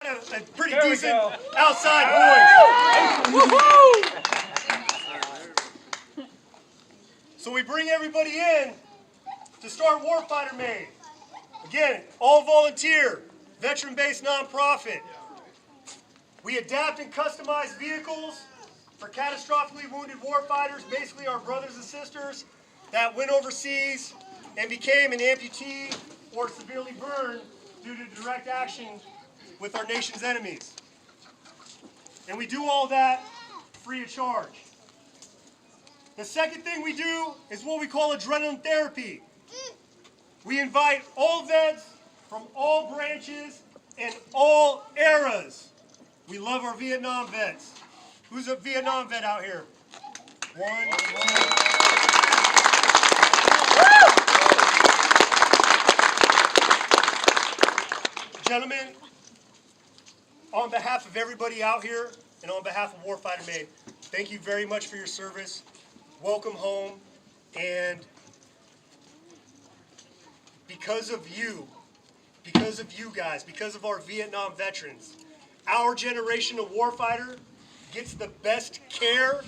a pretty decent outside voice. So we bring everybody in to start Warfighter Made. Again, all volunteer, veteran-based nonprofit. We adapt and customize vehicles for catastrophically wounded warfighters, basically our brothers and sisters that went overseas and became an amputee or severely burned due to direct action with our nation's enemies. And we do all that free of charge. The second thing we do is what we call adrenaline therapy. We invite all vets from all branches and all eras. We love our Vietnam vets. Who's a Vietnam vet out here? One, two. Gentlemen, on behalf of everybody out here and on behalf of Warfighter Made, thank you very much for your service. Welcome home. And because of you guys, because of our Vietnam veterans, our generation of warfighter gets the best care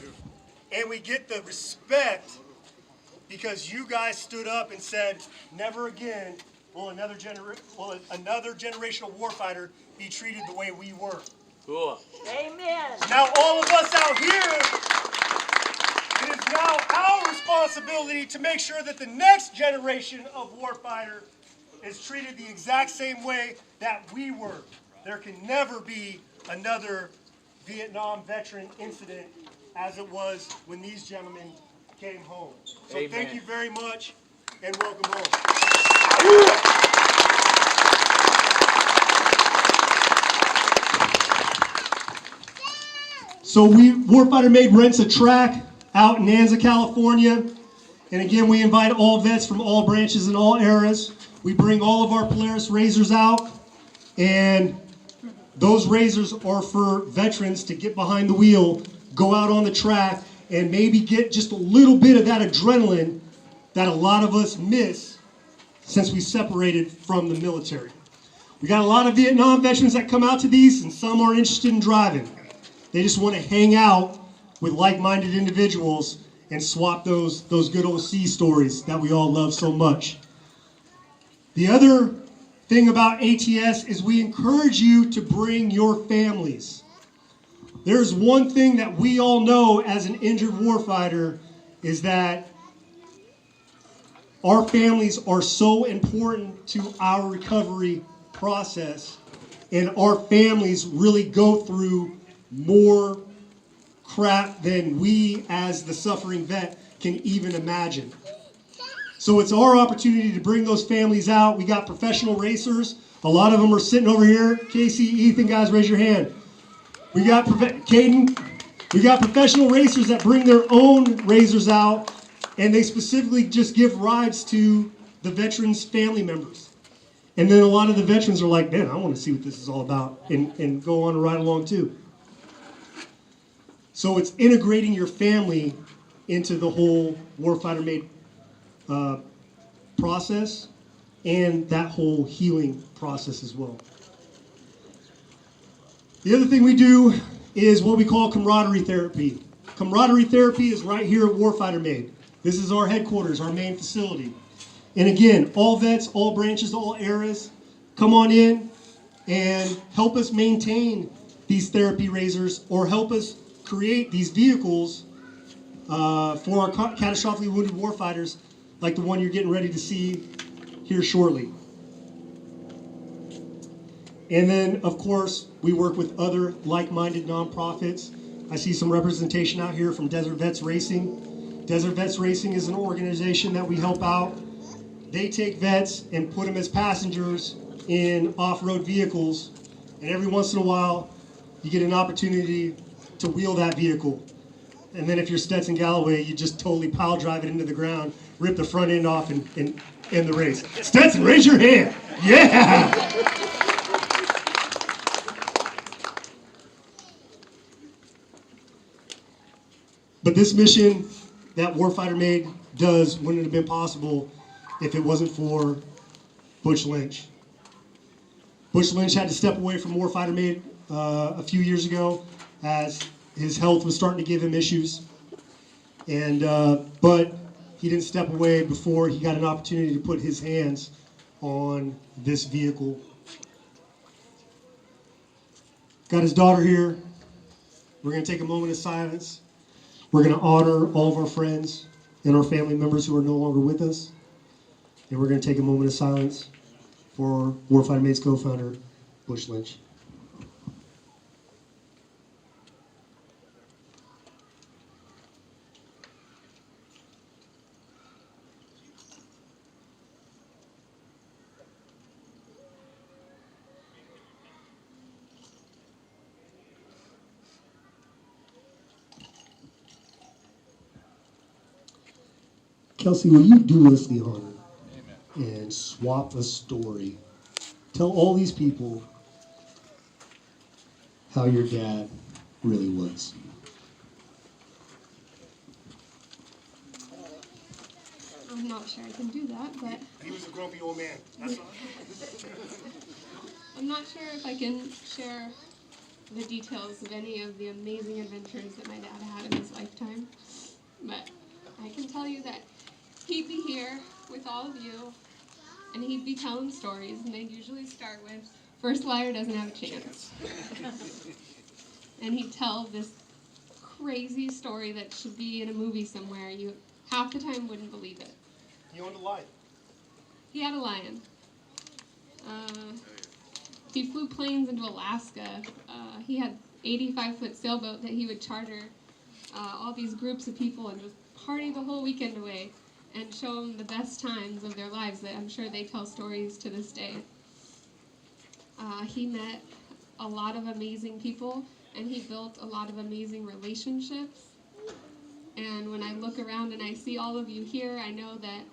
and we get the respect because you guys stood up and said, never again will another generational warfighter be treated the way we were. Cool. Amen. Now all of us out here, it is now our responsibility to make sure that the next generation of warfighter is treated the exact same way that we were. There can never be another Vietnam veteran incident as it was when these gentlemen came home. So Amen. Thank you very much and welcome home. So Warfighter Made rents a track out in Anza, California. And again, we invite all vets from all branches and all eras. We bring all of our Polaris Razors out, and those Razors are for veterans to get behind the wheel, go out on the track, and maybe get just a little bit of that adrenaline that a lot of us miss since we separated from the military. We got a lot of Vietnam veterans that come out to these, and some are interested in driving. They just want to hang out with like-minded individuals and swap those good old sea stories that we all love so much. The other thing about ATS is we encourage you to bring your families. There's one thing that we all know as an injured warfighter is that our families are so important to our recovery process, and our families really go through more crap than we as the suffering vet can even imagine. So it's our opportunity to bring those families out. We got professional racers. A lot of them are sitting over here. Casey, Ethan, guys, raise your hand. We got Caden. We got professional racers that bring their own razors out, and they specifically just give rides to the veterans' family members. And then a lot of the veterans are like, man, I want to see what this is all about, and go on a ride along too. So it's integrating your family into the whole Warfighter Made process and that whole healing process as well. The other thing we do is what we call camaraderie therapy. Camaraderie therapy is right here at Warfighter Made. This is our headquarters, our main facility. And again, all vets, all branches, all eras, come on in and help us maintain these therapy razors or help us create these vehicles for our catastrophically wounded warfighters like the one you're getting ready to see here shortly. And then, of course, we work with other like-minded nonprofits. I see some representation out here from Desert Vets Racing. Desert Vets Racing is an organization that we help out. They take vets and put them as passengers in off-road vehicles, and every once in a while, you get an opportunity to wheel that vehicle. And then if you're Stetson Galloway, you just totally pile drive it into the ground, rip the front end off, and end the race. Stetson, raise your hand. Yeah! But this mission that Warfighter Made does wouldn't have been possible if it wasn't for Butch Lynch. Bush Lynch had to step away from Warfighter Made a few years ago as his health was starting to give him issues. And but he didn't step away before he got an opportunity to put his hands on this vehicle. Got his daughter here. We're going to take a moment of silence. We're going to honor all of our friends and our family members who are no longer with us. And we're going to take a moment of silence for Warfighter Mate's co-founder, Bush Lynch. Kelsey, will you do us the honor and swap a story? Tell all these people how your dad really was. I'm not sure I can do that, but He was a grumpy old man. That's all. I'm not sure if I can share the details of any of the amazing adventures that my dad had in his lifetime. But I can tell you that he'd be here with all of you, and he'd be telling stories, and they'd usually start with, "First liar doesn't have a chance." And he'd tell this crazy story that should be in a movie somewhere. You half the time wouldn't believe it. He owned a lion. He had a lion. He flew planes into Alaska. He had 85-foot sailboat that he would charter all these groups of people and just party the whole weekend away and show them the best times of their lives that I'm sure they tell stories to this day. He met a lot of amazing people, and he built a lot of amazing relationships. And when I look around and I see all of you here, I know that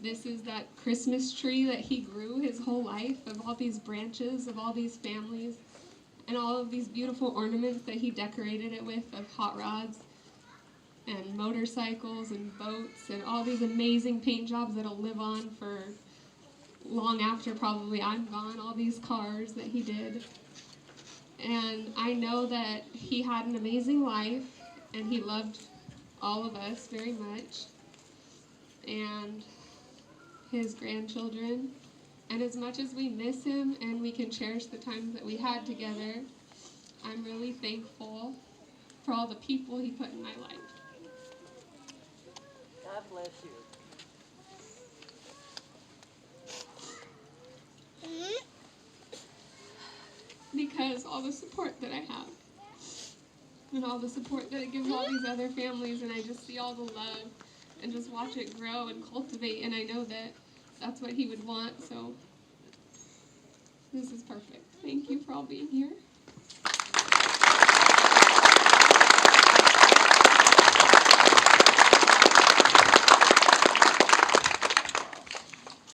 this is that Christmas tree that he grew his whole life, of all these branches, of all these families, and all of these beautiful ornaments that he decorated it with, of hot rods and motorcycles and boats and all these amazing paint jobs that'll live on for long after probably I'm gone, all these cars that he did. And I know that he had an amazing life, and he loved all of us very much, and his grandchildren. And as much as we miss him and we can cherish the times that we had together, I'm really thankful for all the people he put in my life. God bless you. Because all the support that I have, and all the support that it gives all these other families, and I just see all the love and just watch it grow and cultivate, and I know that that's what he would want, so this is perfect. Thank you for all being here.